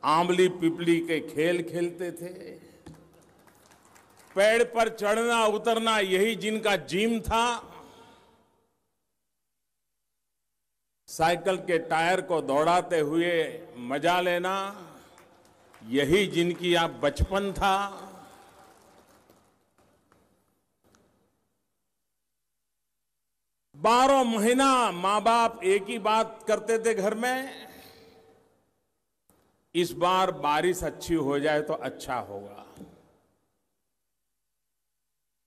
आंवली पिपली के खेल खेलते थे। पेड़ पर चढ़ना उतरना यही जिनका जिम था। साइकिल के टायर को दौड़ाते हुए मजा लेना यही जिनकी आप बचपन था। बारह महीना मां बाप एक ही बात करते थे घर में, इस बार बारिश अच्छी हो जाए तो अच्छा होगा।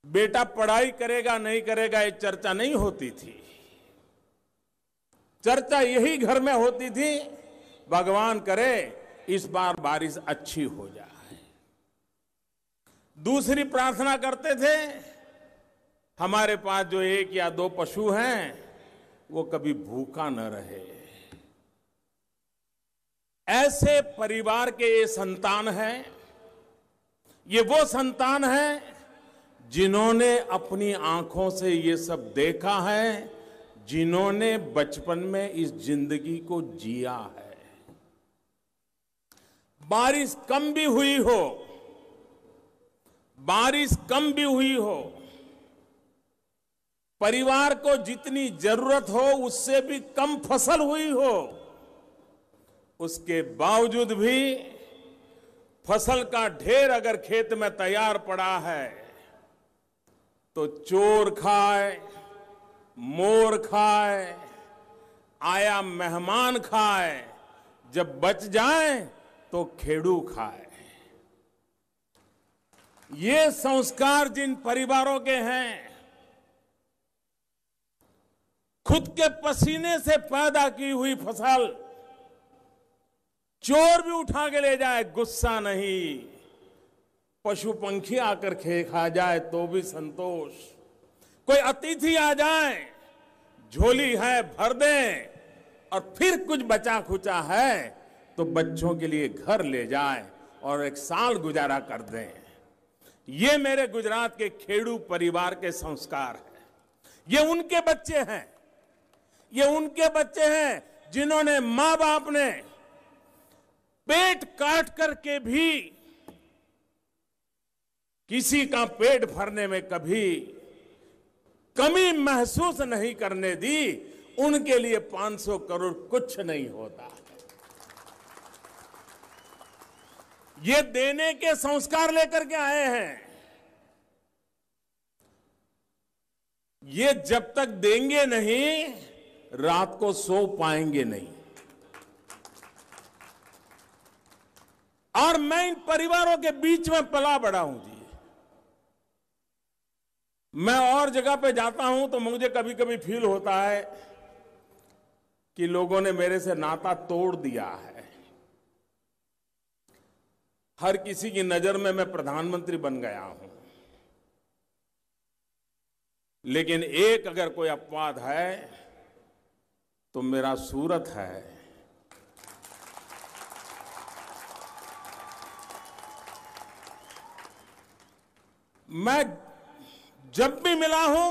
बेटा पढ़ाई करेगा नहीं करेगा ये चर्चा नहीं होती थी। चर्चा यही घर में होती थी, भगवान करे इस बार बारिश अच्छी हो जाए। दूसरी प्रार्थना करते थे, हमारे पास जो एक या दो पशु हैं वो कभी भूखा न रहे। ऐसे परिवार के ये संतान हैं, ये वो संतान हैं जिन्होंने अपनी आंखों से ये सब देखा है, जिन्होंने बचपन में इस जिंदगी को जिया है। बारिश कम भी हुई हो, बारिश कम भी हुई हो, परिवार को जितनी जरूरत हो उससे भी कम फसल हुई हो, उसके बावजूद भी फसल का ढेर अगर खेत में तैयार पड़ा है तो चोर खाए, मोर खाए, आया मेहमान खाए, जब बच जाए तो खेड़ू खाए। ये संस्कार जिन परिवारों के हैं, खुद के पसीने से पैदा की हुई फसल चोर भी उठा के ले जाए गुस्सा नहीं, पशु पंखी आकर खा जाए तो भी संतोष, कोई अतिथि आ जाए झोली है भर दें और फिर कुछ बचा खुचा है तो बच्चों के लिए घर ले जाए और एक साल गुजारा कर दें। ये मेरे गुजरात के खेड़ू परिवार के संस्कार हैं। ये उनके बच्चे हैं, ये उनके बच्चे हैं जिन्होंने मां बाप ने पेट काट करके भी किसी का पेट भरने में कभी कमी महसूस नहीं करने दी। उनके लिए 500 करोड़ कुछ नहीं होता। ये देने के संस्कार लेकर के आए हैं। ये जब तक देंगे नहीं रात को सो पाएंगे नहीं। और मैं इन परिवारों के बीच में पला बड़ा हूं जी। मैं और जगह पे जाता हूं तो मुझे कभी कभी फील होता है कि लोगों ने मेरे से नाता तोड़ दिया है। हर किसी की नजर में मैं प्रधानमंत्री बन गया हूं, लेकिन एक अगर कोई अपवाद है तो मेरा सूरत है। मैं जब भी मिला हूं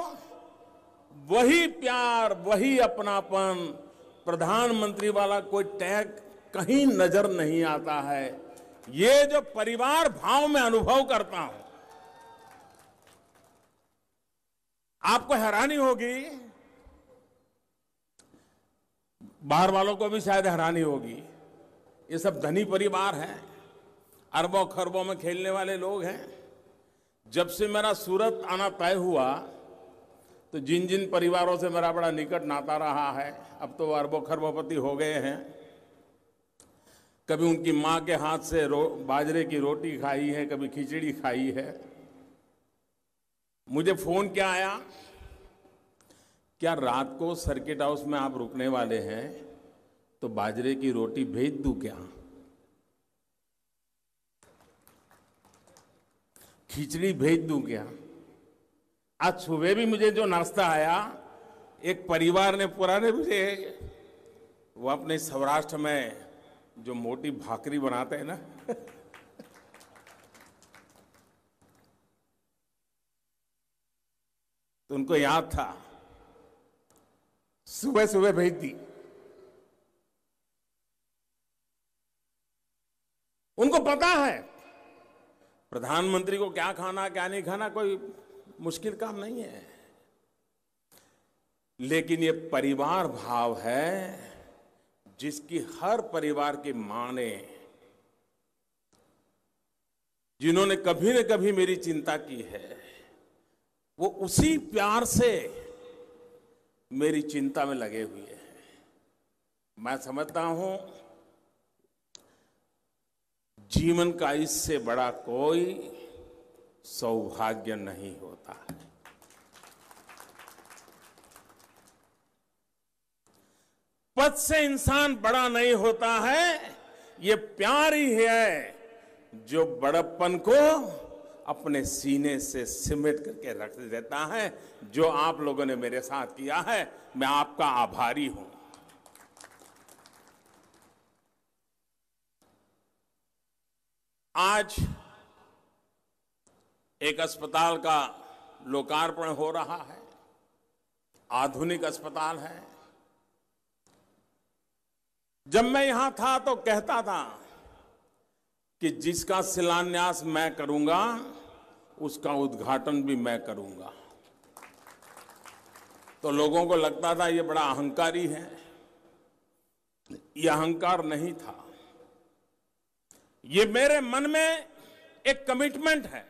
वही प्यार, वही अपनापन, प्रधानमंत्री वाला कोई टैग कहीं नजर नहीं आता है। ये जो परिवार भाव में अनुभव करता हूं, आपको हैरानी होगी, बाहर वालों को भी शायद हैरानी होगी। ये सब धनी परिवार हैं, अरबों खरबों में खेलने वाले लोग हैं। जब से मेरा सूरत आना तय हुआ तो जिन जिन परिवारों से मेरा बड़ा निकट नाता रहा है, अब तो वो अरबों खरबोपति हो गए हैं। कभी उनकी मां के हाथ से बाजरे की रोटी खाई है, कभी खिचड़ी खाई है। मुझे फोन क्या आया, क्या रात को सर्किट हाउस में आप रुकने वाले हैं तो बाजरे की रोटी भेज दूं क्या, खिचड़ी भेज दूं क्या। आज सुबह भी मुझे जो नाश्ता आया, एक परिवार ने पुराने मुझे, वो अपने सौराष्ट्र में जो मोटी भाकरी बनाते हैं ना तो उनको याद था, सुबह सुबह भेज दी। उनको पता है प्रधानमंत्री को क्या खाना क्या नहीं खाना कोई मुश्किल काम नहीं है, लेकिन ये परिवार भाव है जिसकी हर परिवार की मां ने, जिन्होंने कभी न कभी मेरी चिंता की है, वो उसी प्यार से मेरी चिंता में लगे हुए हैं। मैं समझता हूं जीवन का इससे बड़ा कोई सौभाग्य नहीं होता है। पद से इंसान बड़ा नहीं होता है, ये प्यार ही है जो बड़प्पन को अपने सीने से सिमट करके रख देता है। जो आप लोगों ने मेरे साथ किया है, मैं आपका आभारी हूं। आज एक अस्पताल का लोकार्पण हो रहा है, आधुनिक अस्पताल है। जब मैं यहां था तो कहता था कि जिसका शिलान्यास मैं करूंगा उसका उद्घाटन भी मैं करूंगा। तो लोगों को लगता था ये बड़ा अहंकारी है। ये अहंकार नहीं था, ये मेरे मन में एक कमिटमेंट है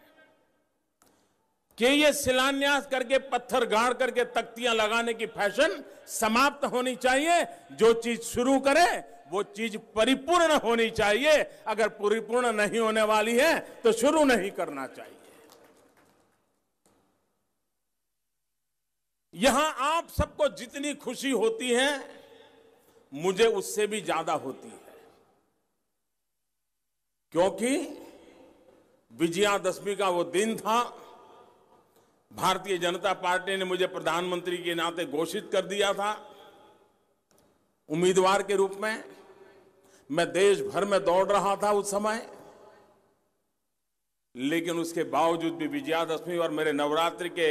कि ये शिलान्यास करके पत्थर गाड़ करके तख्तियां लगाने की फैशन समाप्त होनी चाहिए। जो चीज शुरू करे वो चीज परिपूर्ण होनी चाहिए। अगर परिपूर्ण नहीं होने वाली है तो शुरू नहीं करना चाहिए। यहां आप सबको जितनी खुशी होती है, मुझे उससे भी ज्यादा होती है, क्योंकि विजयादशमी का वो दिन था। भारतीय जनता पार्टी ने मुझे प्रधानमंत्री के नाते घोषित कर दिया था उम्मीदवार के रूप में। मैं देश भर में दौड़ रहा था उस समय, लेकिन उसके बावजूद भी विजयादशमी और मेरे नवरात्रि के